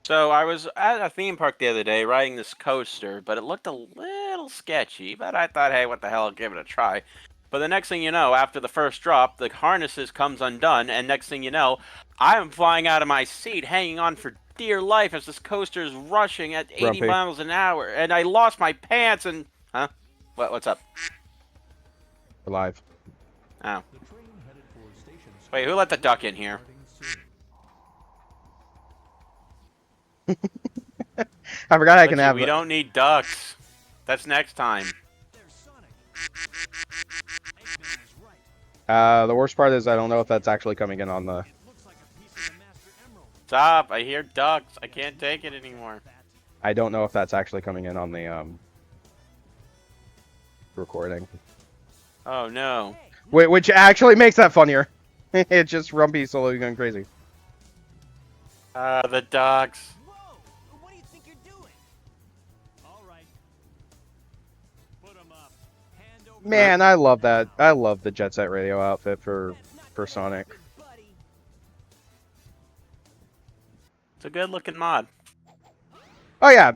So I was at a theme park the other day riding this coaster, but it looked a little sketchy. But I thought, hey, what the hell, I'll give it a try. But the next thing you know, after the first drop, the harnesses comes undone, and next thing you know, I'm flying out of my seat, hanging on for dear life as this coaster is rushing at 80 Grumpy. miles an hour, and I lost my pants and huh? What's up? Alive. Oh, wait, who let the duck in here? I forgot I can Glitchy, have. we don't need ducks. That's next time. The worst part is I don't know if that's actually coming in on the. Stop! I hear ducks. I can't take it anymore. I don't know if that's actually coming in on the recording. Oh no. Which actually makes that funnier. It's just Rumpy slowly going crazy. The ducks. What do you think you're doing? All right. Put 'em up. Hand over. Man, I love that. I love the Jet Set Radio outfit for Sonic. It's a good looking mod. Oh yeah.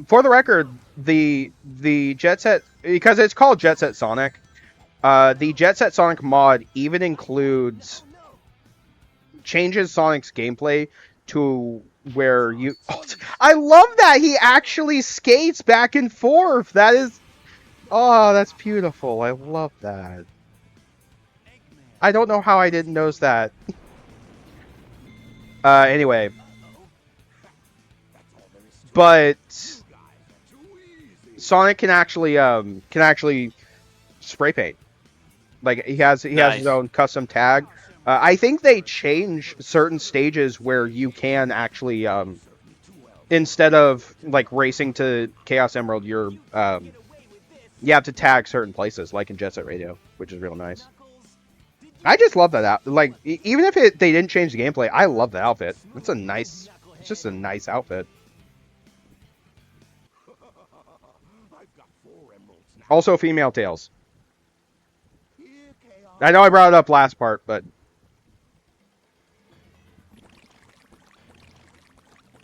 For the record, the Jet Set, because it's called Jet Set Sonic. The Jet Set Sonic mod even includes changes Sonic's gameplay to where you. Oh, I love that he actually skates back and forth. That is. Oh, that's beautiful. I love that. I don't know how I didn't notice that. Anyway. But Sonic can actually spray paint. Like he has his own custom tag. I think they change certain stages where you can actually instead of like racing to Chaos Emerald, you have to tag certain places, like in Jet Set Radio, which is real nice. I just love that like even if they didn't change the gameplay, I love the outfit. It's just a nice outfit. Also, female tails. I know I brought it up last part, but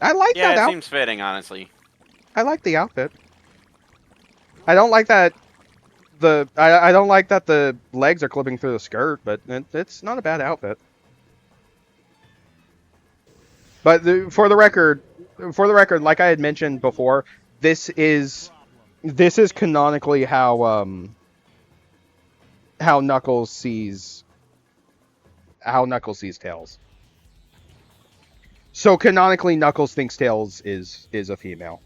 I like that Yeah, it outfit. seems fitting, honestly. I like the outfit. I don't like that I don't like that the legs are clipping through the skirt, but it's not a bad outfit. But for the record, like I had mentioned before, this is canonically how Knuckles sees Tails. So canonically, Knuckles thinks Tails is a female.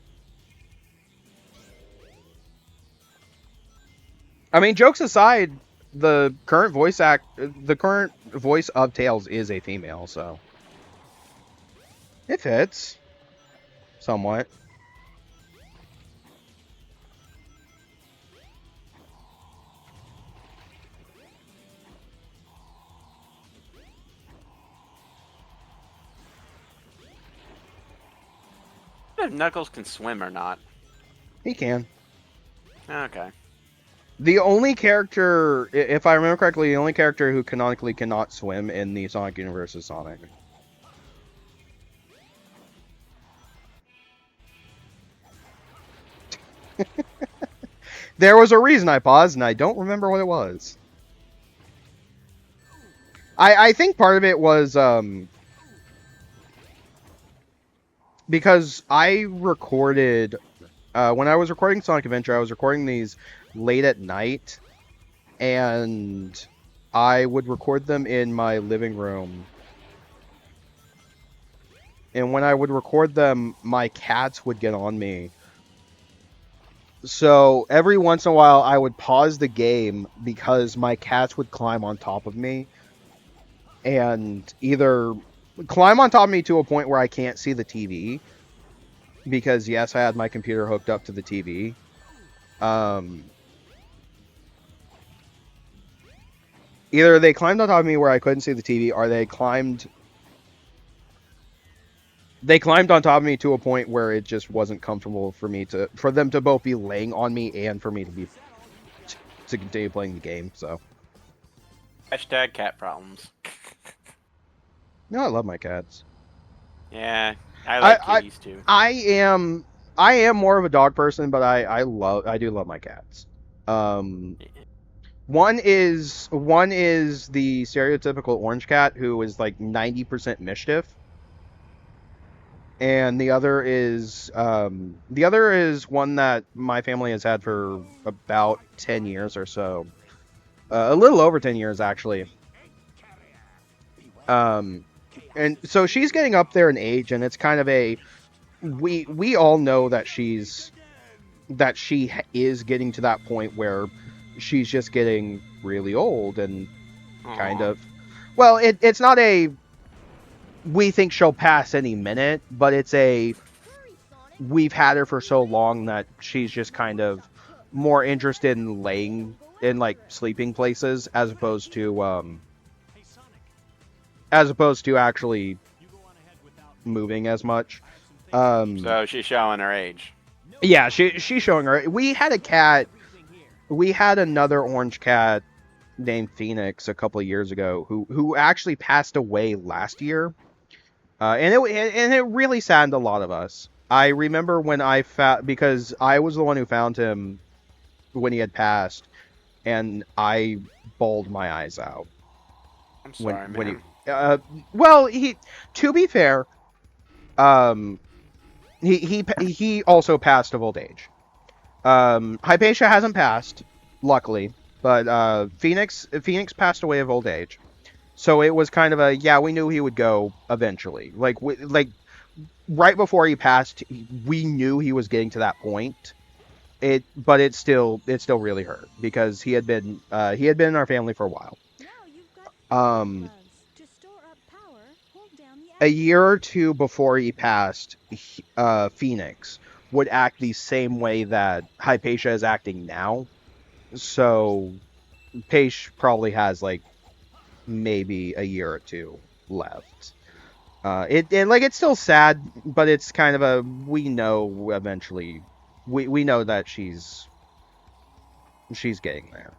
I mean, jokes aside, the current voice of Tails is a female, so it fits somewhat. If Knuckles can swim or not. He can. Okay. The only character, if I remember correctly, the only character who canonically cannot swim in the Sonic universe is Sonic. There was a reason I paused, and I don't remember what it was. I think part of it was because I recorded when I was recording Sonic Adventure, I was recording these late at night, and I would record them in my living room. And when I would record them, my cats would get on me. So every once in a while, I would pause the game because my cats would climb on top of me and either climb on top of me to a point where I can't see the TV. Because yes, I had my computer hooked up to the TV. Either they climbed on top of me where I couldn't see the TV, or they climbed on top of me to a point where it just wasn't comfortable for them to both be laying on me and for me to continue playing the game. So Hashtag cat problems. no, I love my cats. Yeah, I I like I kitties too. I am I am more of a dog person, but I do love my cats. Um, one is the stereotypical orange cat who is like 90% mischief, and the other is one that my family has had for about 10 years or so. A little over 10 years actually. Um, and so she's getting up there in age, and it's kind of a we all know that she is getting to that point where she's just getting really old and kind Aw. of well, it's not a we think she'll pass any minute, but it's a we've had her for so long that she's just kind of more interested in laying in like sleeping places as opposed to actually moving as much. So she's showing her age. Yeah, she's showing her. We had another orange cat named Phoenix a couple of years ago who actually passed away last year. And it really saddened a lot of us. I remember when I found because I was the one who found him when he had passed, and I bawled my eyes out I'm when sorry, when he. man. Well, he to be fair, um, he also passed of old age. Hypatia hasn't passed, luckily, but Phoenix passed away of old age. So it was kind of a yeah, we knew he would go eventually. Like right before he passed, we knew he was getting to that point. But it still really hurt because he had been in our family for a while. Um, a year or two before he passed, Phoenix would act the same way that Hypatia is acting now. So Paige probably has like maybe a year or two left. It's still sad, but it's kind of a we know eventually we know that she's getting there.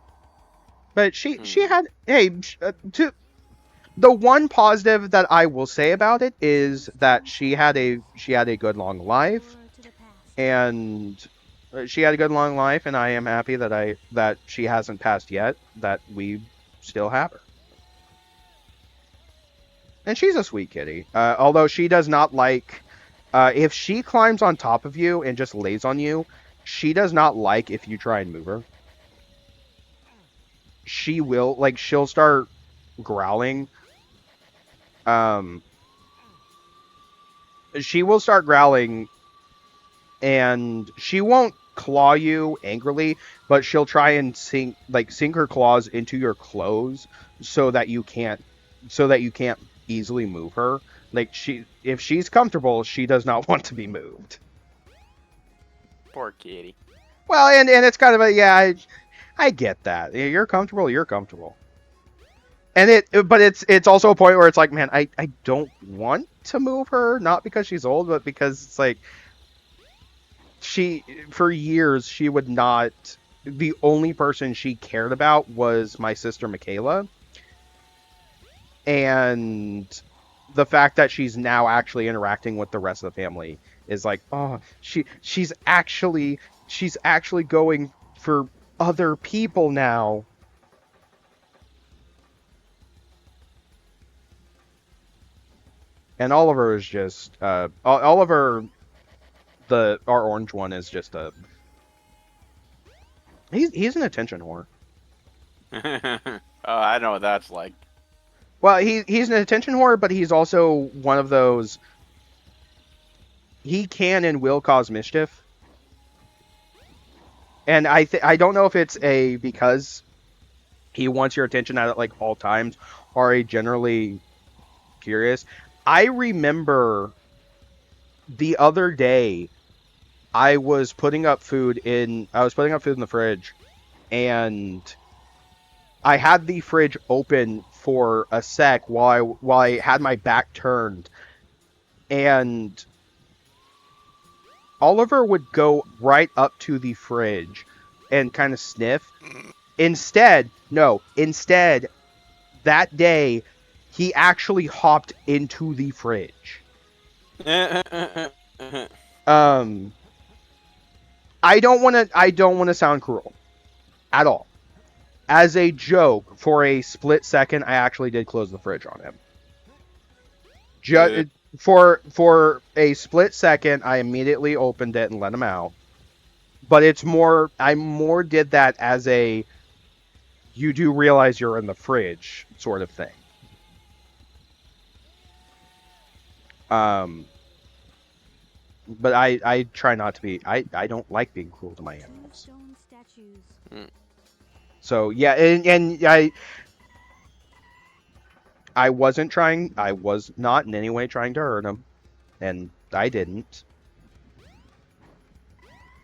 But she Hmm. had to the one positive that I will say about it is that she had a good long life, and she had a good long life, and I am happy that she hasn't passed yet, that we still have her. And she's a sweet kitty. Although she does not like if she climbs on top of you and just lays on you, she does not like if you try and move her. She'll start growling. Um, she will start growling, and she won't claw you angrily, but she'll try and sink her claws into your clothes so that you can't easily move her. Like if she's comfortable, she does not want to be moved. Poor kitty. Well, and it's kind of a yeah, I get that. You're comfortable, you're comfortable. But it's also a point where it's like, man, I don't want to move her, not because she's old, but because it's like she for years she would not the only person she cared about was my sister Michaela, and the fact that she's now actually interacting with the rest of the family is like, oh, she's actually going for other people now. And Oliver is just Oliver, the our orange one, is just a he's an attention whore. Oh, I know what that's like. Well, he's an attention whore, but he's also one of those he can and will cause mischief. And I don't know if it's a because he wants your attention at like all times, or a generally curious. I remember the other day I was putting up food in the fridge, and I had the fridge open for a sec while I had my back turned, and Oliver would go right up to the fridge and kind of sniff. Instead, that day, he actually hopped into the fridge. Um, I don't want to sound cruel at all. As a joke, for a split second, I actually did close the fridge on him. Good. For a split second, I immediately opened it and let him out. But it's more, I more did that as a, you do realize you're in the fridge sort of thing. Um, but I try not to be. I don't like being cruel to my animals. Mm. So yeah, and I wasn't trying. I was not in any way trying to hurt him, and I didn't.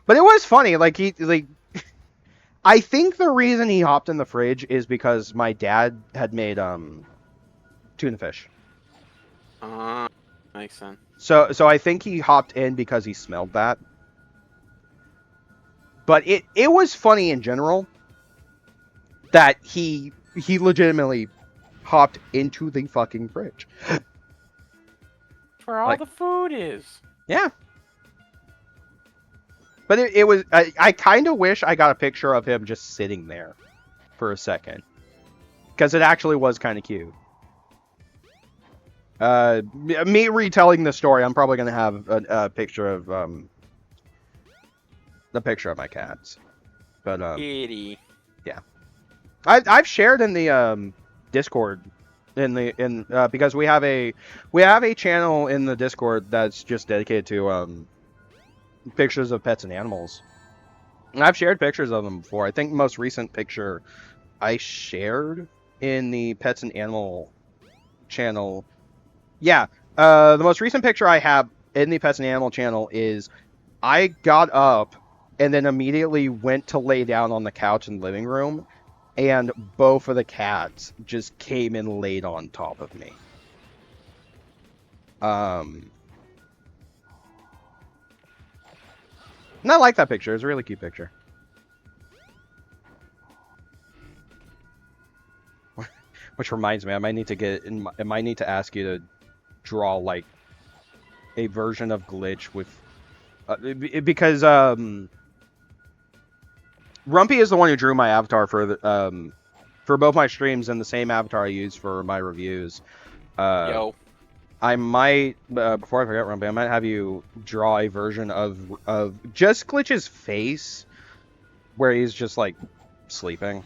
But it was funny. I think the reason he hopped in the fridge is because my dad had made tuna fish. Makes sense. So I think he hopped in because he smelled that. But it was funny in general that he legitimately hopped into the fucking fridge. Where all Like, the food is. yeah. But it was, I kind of wish I got a picture of him just sitting there for a second. Because it actually was kind of cute. Me retelling the story, I'm probably going to have a picture of, the picture of my cats. But, Kitty. yeah. I've shared in the, Discord because we have a channel in the Discord that's just dedicated to, pictures of pets and animals. And I've shared pictures of them before. I think the most recent picture I shared in the pets and animal channel. Yeah, the most recent picture I have in the pets and animal channel is I got up and then immediately went to lay down on the couch in the living room, and both of the cats just came and laid on top of me. And I like that picture. It's a really cute picture. Which reminds me, I might need to ask you to draw like a version of Glitch with, because Rumpy is the one who drew my avatar for both my streams, and the same avatar I use for my reviews. Yo. I might, before I forget, Rumpy, I might have you draw a version of just Glitch's face, where he's just like sleeping.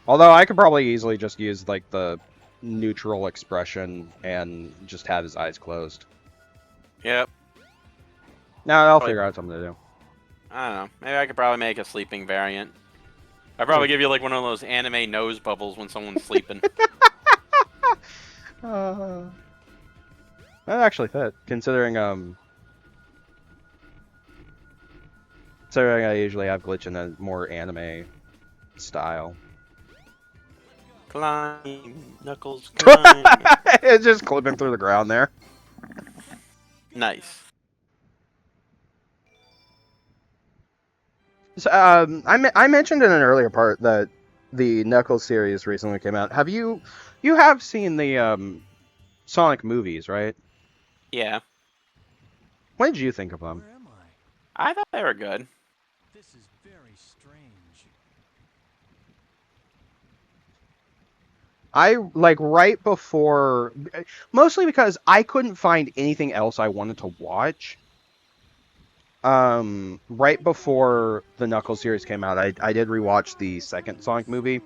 Although I could probably easily just use like the neutral expression and just have his eyes closed. Yep. Now I'll figure out something to do. I don't know. Maybe I could probably make a sleeping variant. I'd probably give you like one of those anime nose bubbles when someone's sleeping. That actually fit, considering I usually have Glitch in a more anime style. Climb, Knuckles, climb. It's just clipping through the ground there. Nice. So, I mentioned in an earlier part that the Knuckles series recently came out. You have seen the Sonic movies, right? Yeah. What did you think of them? Where am I thought they were good. This is very strange. I like right before, mostly because I couldn't find anything else I wanted to watch. Right before the Knuckles series came out, I did rewatch the second Sonic movie.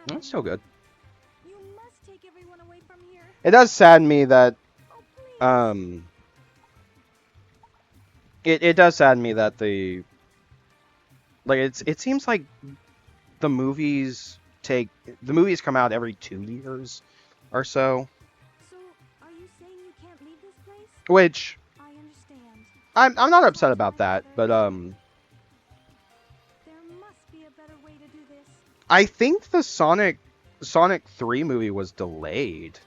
That's still good. It does sadden me that, it does sadden me that it seems like the movies come out every 2 years or so. So, are you saying you can't leave this place? Which I understand. I'm not upset about that, but There must be a better way to do this. I think the Sonic 3 movie was delayed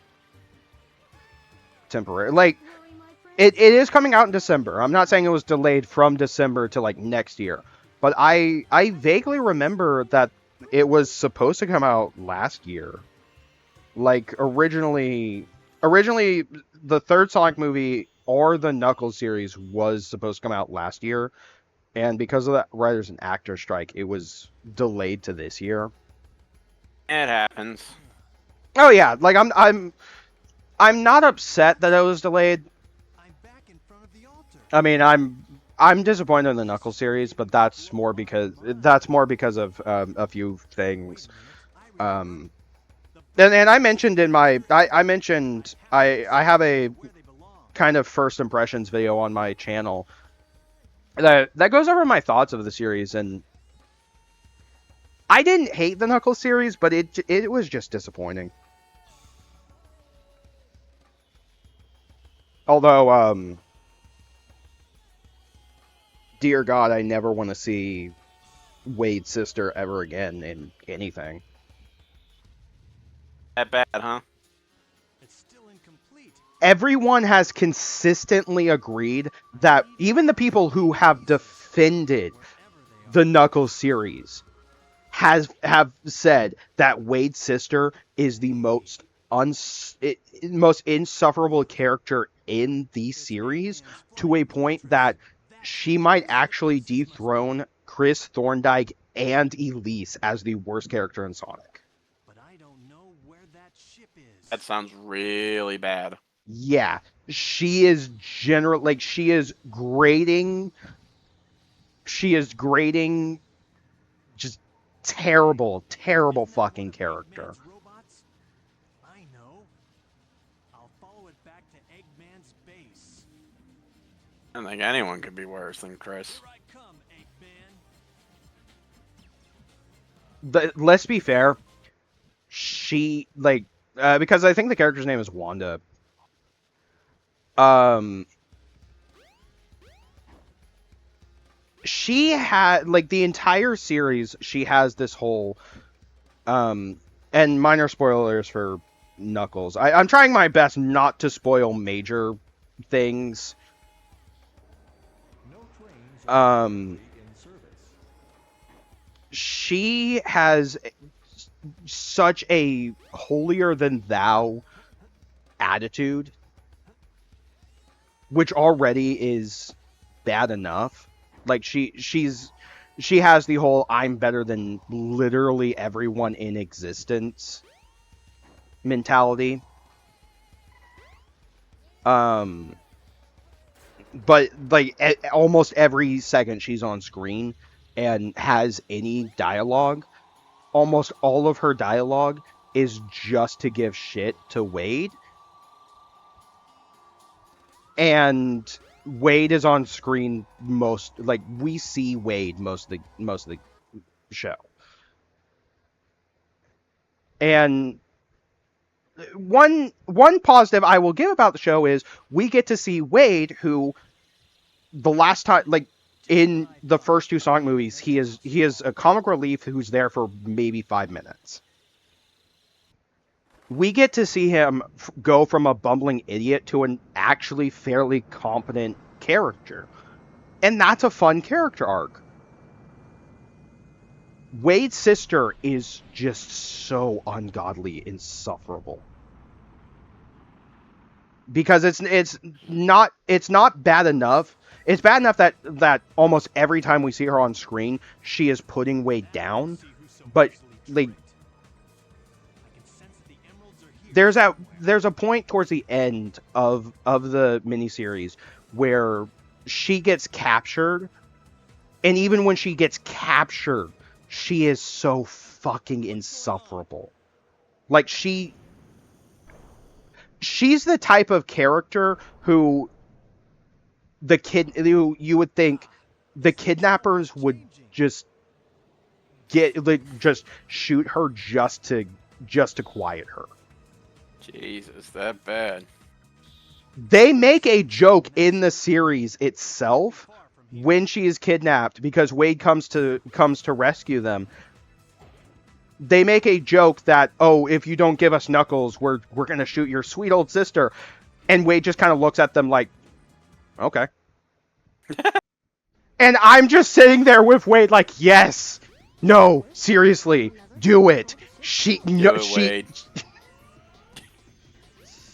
temporarily. Like Really, my friend? it is coming out in December. I'm not saying it was delayed from December to like next year, but I vaguely remember that it was supposed to come out last year. Like originally originally the third Sonic movie or the Knuckles series was supposed to come out last year, and because of that writers and actors strike, it was delayed to this year. It happens. Oh yeah, like I'm not upset that it was delayed. I'm back in front of the altar. I mean, I'm disappointed in the Knuckles series, but that's more because of a few things. Um, and I mentioned in my I mentioned I have a Where they belong. kind of first impressions video on my channel that goes over my thoughts of the series, and I didn't hate the Knuckles series, but it was just disappointing. Although, dear God, I never want to see Wade's sister ever again in anything. That bad, huh? It's still incomplete. Everyone has consistently agreed that even the people who have defended Wherever they the are. Knuckles series have said that Wade's sister is the most insufferable character in the series, to a point that she might actually dethrone Chris Thorndike and Elise as the worst character in Sonic. But I don't know where that ship is. That sounds really bad. Yeah, she is she is grading. She is grading just terrible fucking character. Eggman's robots? I know. I'll follow it back to Eggman's base. I don't think anyone could be worse than Chris. Here I come, Eggman. Let's be fair. She because I think the character's name is Wanda. She had the entire series. She has this whole and minor spoilers for Knuckles. I'm trying my best not to spoil major things. She has such a holier than thou attitude, which already is bad enough. Like she has the whole "I'm better than literally everyone in existence" mentality. But almost every second she's on screen and has any dialogue, almost all of her dialogue is just to give shit to Wade. And Wade is on screen we see Wade most of the show. And one positive I will give about the show is we get to see Wade, who the last time, in the first two Sonic movies, he is a comic relief who's there for maybe 5 minutes. We get to see him go from a bumbling idiot to an actually fairly competent character. And that's a fun character arc. Wade's sister is just so ungodly insufferable. Because it's not bad enough. It's bad enough that almost every time we see her on screen, she is putting Wade down. But there's a point towards the end of the miniseries where she gets captured, and even when she gets captured, she is so fucking insufferable. Like she's the type of character who you would think the kidnappers would just shoot her just to quiet her. Jesus, that bad. They make a joke in the series itself when she is kidnapped, because Wade comes to rescue them. They make a joke that, oh, if you don't give us Knuckles, we're gonna shoot your sweet old sister. And Wade just kind of looks at them like, okay. And I'm just sitting there with Wade like, yes, no, seriously, do it. Wade.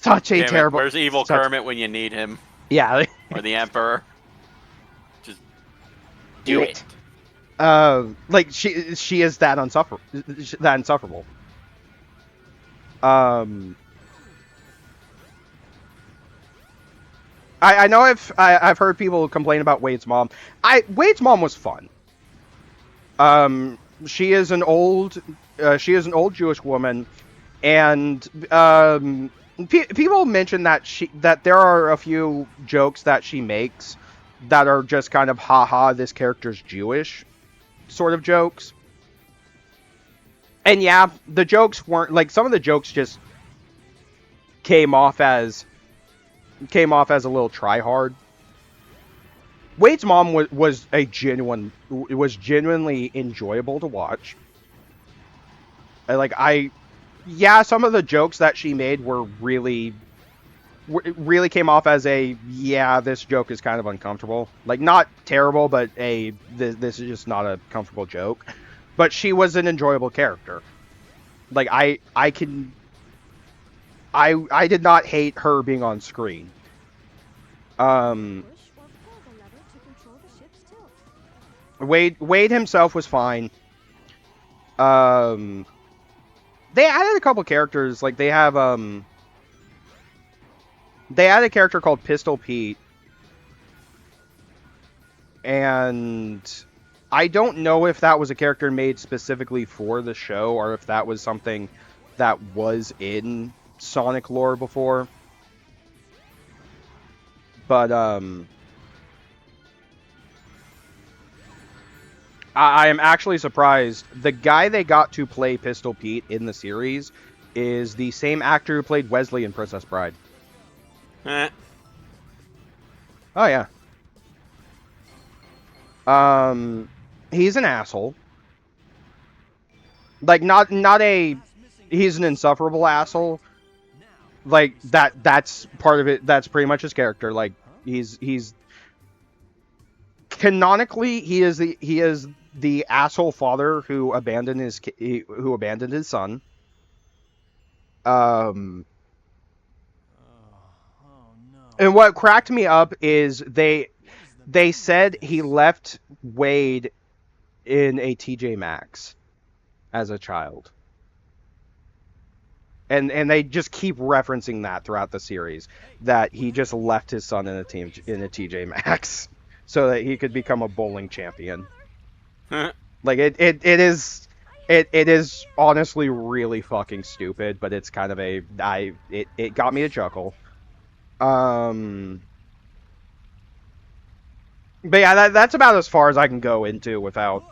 Such a Damn it, terrible. where's evil Such, Kermit when you need him? yeah. Or the Emperor? Just do it. Like she is that unsufferable. That insufferable. I know I've heard people complain about Wade's mom. Wade's mom was fun. She is an old Jewish woman, and people mention that there are a few jokes that she makes that are just kind of haha, this character's Jewish sort of jokes. And yeah, the jokes weren't like, some of the jokes just came off as a little try hard. Wade's mom was genuinely enjoyable to watch. Yeah, some of the jokes that she made were really came off as this joke is kind of uncomfortable. Like, not terrible, but this is just not a comfortable joke. But she was an enjoyable character. Like, I did not hate her being on screen. Push or pull the lever to control the ship's tilt. Wade himself was fine. They added a couple characters. Like, they added a character called Pistol Pete, and I don't know if that was a character made specifically for the show or if that was something that was in Sonic lore before. But I am actually surprised. The guy they got to play Pistol Pete in the series is the same actor who played Wesley in Princess Bride. Eh. Oh yeah. He's an asshole. Like, he's an insufferable asshole. Like, that's part of it. That's pretty much his character. Like, he's canonically he is the asshole father who abandoned his son. And what cracked me up is they said he left Wade in a TJ Maxx as a child. And they just keep referencing that throughout the series, that he just left his son in a TJ Maxx so that he could become a bowling champion. Like, it is honestly really fucking stupid, but it's kind of it got me to chuckle. But yeah, that's about as far as I can go into without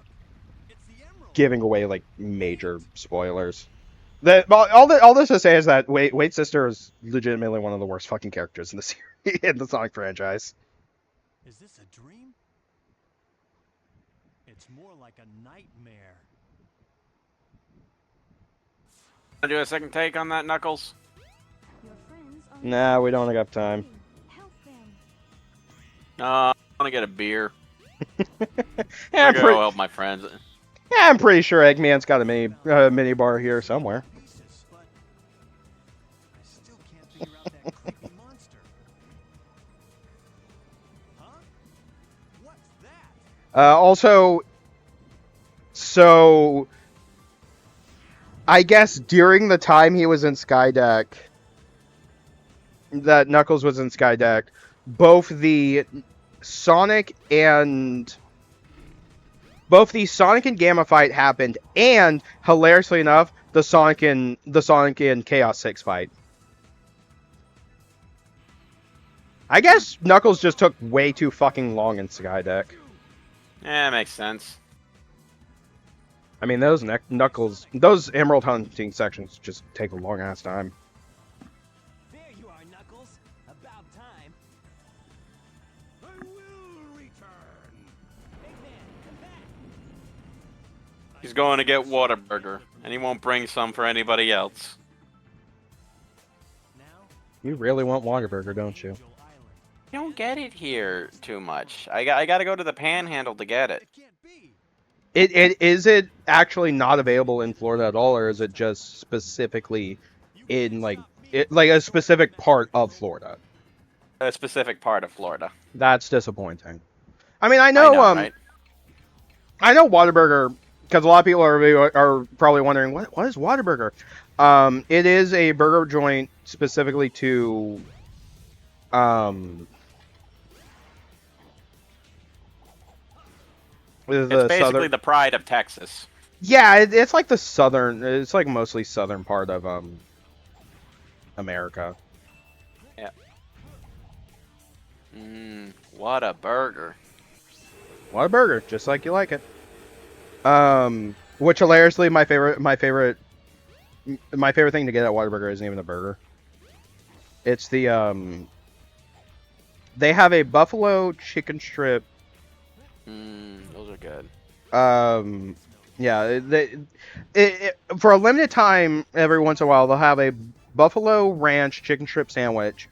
giving away like major spoilers. All this to say is that Wade's sister is legitimately one of the worst fucking characters in the series, in the Sonic franchise. Is this a dream? It's more like a nightmare. Want to do a second take on that, Knuckles? Your friends are Nah, we don't have time. Help them. No, I want to get a beer. Yeah, I'm gonna go help my friends. I'm pretty sure Eggman's got a mini bar here somewhere. But I still can't figure out that creepy monster. Huh? What's that? Also, so I guess during the time he was in Skydeck, that Knuckles was in Skydeck, both the Sonic and Gamma fight happened, and hilariously enough, the Sonic and Chaos 6 fight. I guess Knuckles just took way too fucking long in Skydeck. Yeah, makes sense. I mean, those Emerald hunting sections just take a long ass time. There you are, Knuckles. About time. I will return. Eggman, come back. He's going to get Whataburger, and he won't bring some for anybody else. Now, You really want Whataburger, don't you? Angel Island. You don't get it here too much. I gotta go to the Panhandle to get it. It can't be. Is it actually not available in Florida at all, or is it just specifically You in can't like stop me. like a specific part of Florida. A specific part of Florida. That's disappointing. I mean, I I know, know, right? I know Whataburger, because a lot of people are probably wondering what is Whataburger. It is a burger joint specifically to It's the basically southern. the pride of Texas. Yeah, it's like the southern. It's like mostly southern part of America. Yeah. What a burger. Whataburger, just like you like it. Which hilariously, my favorite thing to get at Whataburger isn't even the burger. It's the they have a buffalo chicken strip. Those are good. Yeah, for a limited time, every once in a while, they'll have a buffalo ranch chicken strip sandwich,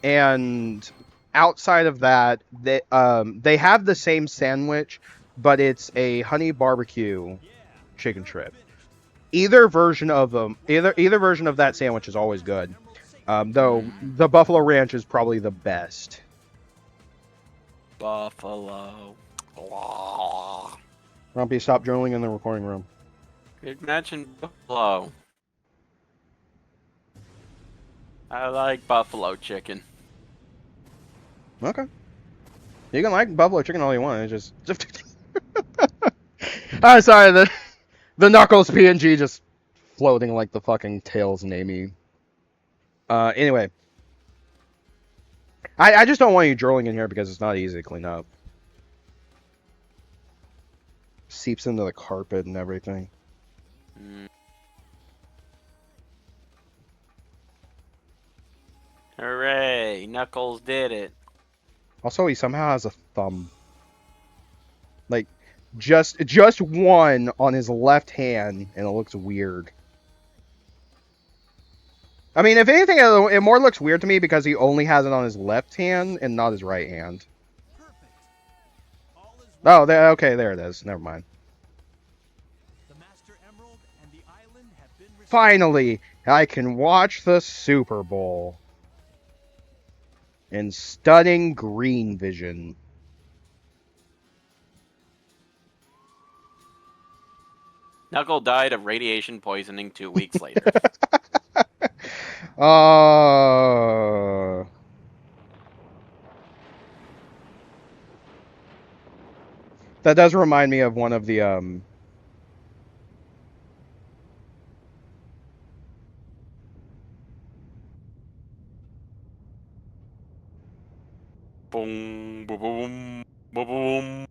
and outside of that, they have the same sandwich, but it's a honey barbecue chicken strip. Either version of that sandwich is always good. Though the buffalo ranch is probably the best. Buffalo. Rumpy, stop drilling in the recording room. Good mention buffalo. I like buffalo chicken. Okay. You can like buffalo chicken all you want. It's just. I'm sorry. The Knuckles PNG just floating like the fucking Tails and Amy. Anyway. I just don't want you drilling in here because it's not easy to clean up. Seeps into the carpet and everything. Hooray! Knuckles did it. Also, he somehow has a thumb. Like, just one on his left hand, and it looks weird. I mean, if anything, it more looks weird to me because he only has it on his left hand and not his right hand. Oh, okay, there it is. Never mind. Finally, I can watch the Super Bowl in stunning green vision. Knuckle died of radiation poisoning 2 weeks later. That does remind me of one of the Boom, boom, boom, boom, boom.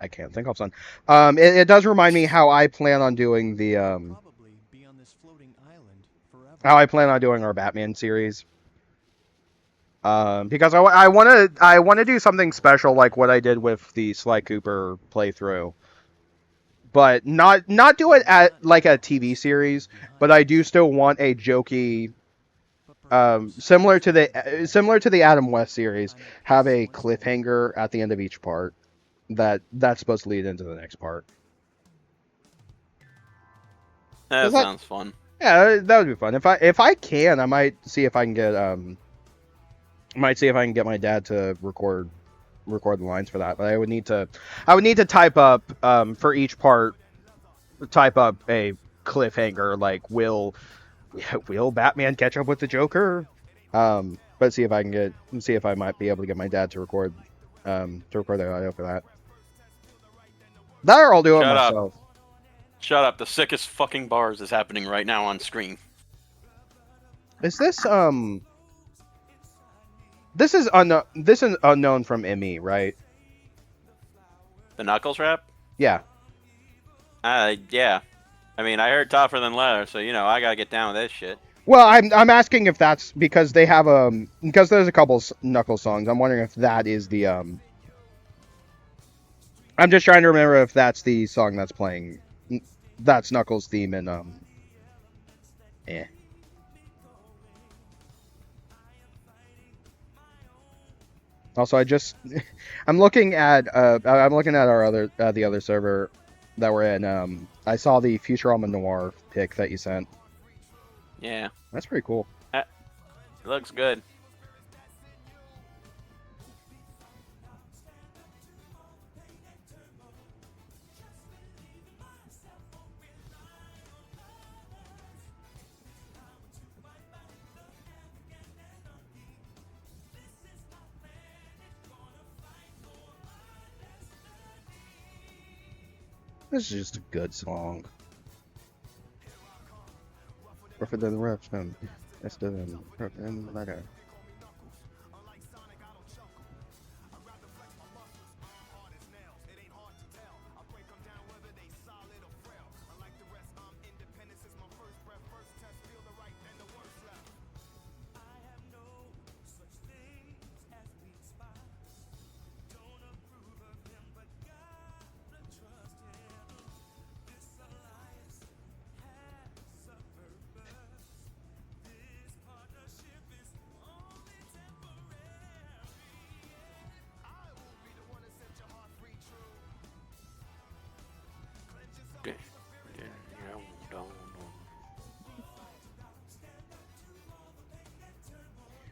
I can't think of something. It does remind me how I plan on doing the how I plan on doing our Batman series. Because I want to do something special like what I did with the Sly Cooper playthrough, but not do it at like a TV series. But I do still want a jokey, similar to the Adam West series, have a cliffhanger at the end of each part that's supposed to lead into the next part. That sounds fun. Yeah, that would be fun. If I can, I might see if I can get my dad to record the lines for that. But I would need to type up for each part, type up a cliffhanger like will Batman catch up with the Joker? But see if I might be able to get my dad to record the audio for that. That or I'll do it myself. Shut up. The sickest fucking bars is happening right now on screen. Is this This is unknown from ME, right? The Knuckles rap? Yeah. Yeah. I mean, I heard tougher than leather, so I gotta get down with this shit. Well, I'm asking if that's because they have because there's a couple Knuckles songs. I'm wondering if that is the I'm just trying to remember if that's the song that's playing. That's Knuckles' theme in Also, I'm looking at the other server that we're in. I saw the Futurama Noir pic that you sent. Yeah, That's pretty cool. it looks good. This is just a good song. Rougher than the rough stone. That's the rougher than the letter.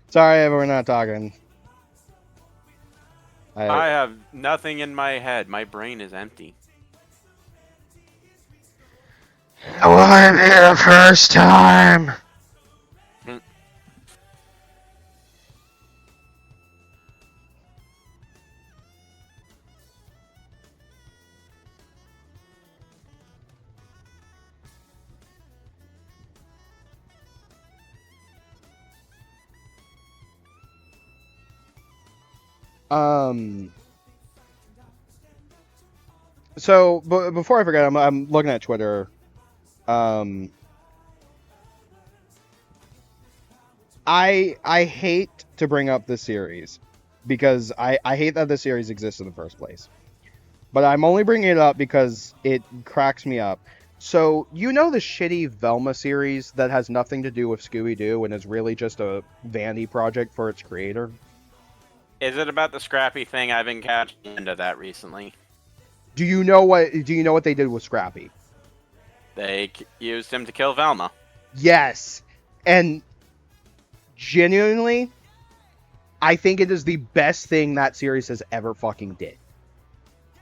Sorry, we're not talking. I have nothing in my head. My brain is empty. It wouldn't be the first time. So before I forget, I'm looking at Twitter. I hate to bring up this series because I hate that this series exists in the first place. But I'm only bringing it up because it cracks me up. So, you know the shitty Velma series that has nothing to do with Scooby-Doo and is really just a vanity project for its creator? Is it about the Scrappy thing? I've been catching into that recently. Do you know what they did with Scrappy? They used him to kill Velma. Yes. And genuinely, I think it is the best thing that series has ever fucking did.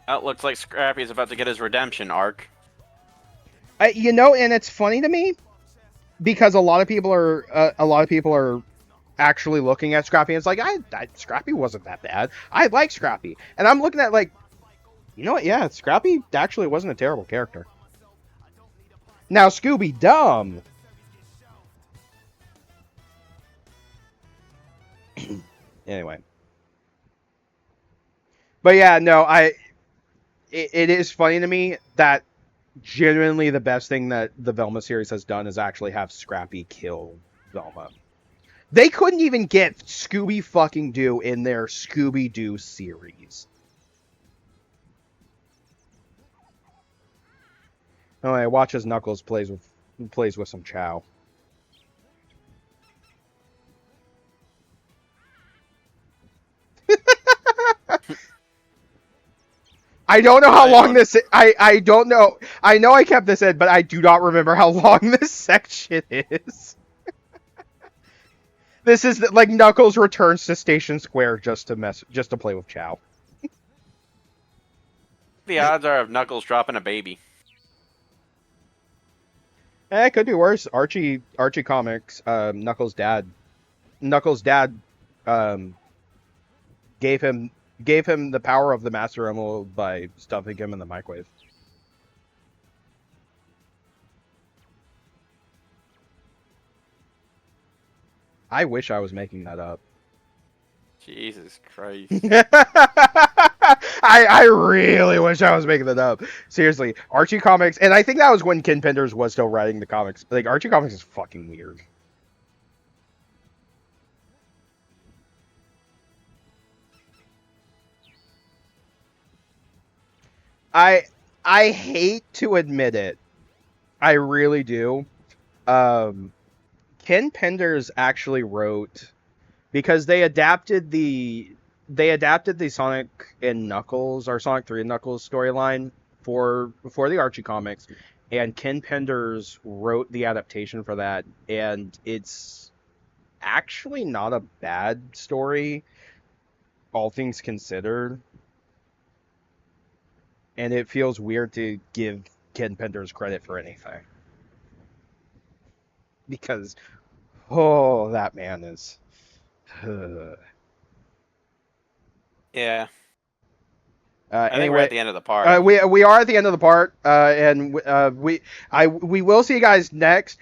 Oh, it looks like Scrappy's about to get his redemption arc. And it's funny to me because a lot of people are actually looking at Scrappy and it's like, Scrappy wasn't that bad. I like Scrappy. And I'm looking at like, you know what? Yeah, Scrappy actually wasn't a terrible character. Now, Scooby dumb. Anyway. But yeah, no, it is funny to me that genuinely the best thing that the Velma series has done is actually have Scrappy kill Velma. They couldn't even get Scooby fucking Doo in their Scooby-Doo series. Oh, I watch as Knuckles plays with some Chow. I don't know how long this. I don't know. I know I kept this in, but I do not remember how long this section is. This is like Knuckles returns to Station Square just to play with Chow. The odds are of Knuckles dropping a baby. It could be worse. Archie Comics. Knuckles' dad gave him the power of the Master Emerald by stuffing him in the microwave. I wish I was making that up. Jesus Christ. I really wish I was making that up. Seriously, Archie Comics, and I think that was when Ken Penders was still writing the comics. Like, Archie Comics is fucking weird. I hate to admit it. I really do. Ken Penders actually wrote, because they adapted the Sonic and Knuckles, or Sonic 3 and Knuckles storyline for the Archie comics, and Ken Penders wrote the adaptation for that, and it's actually not a bad story, all things considered. And it feels weird to give Ken Penders credit for anything because, oh, that man is. Yeah. I think we're at Anyway, the end of the part. we are at the end of the part, and we will see you guys next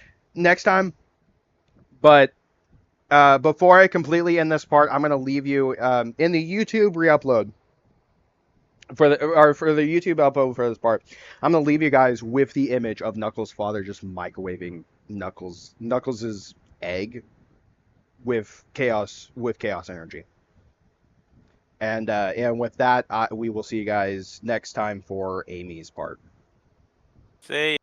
time. But before I completely end this part, I'm gonna leave you in the YouTube re-upload for the YouTube upload for this part. I'm gonna leave you guys with the image of Knuckles' father just microwaving Knuckles' egg with chaos energy. And with that, we will see you guys next time for Amy's part. See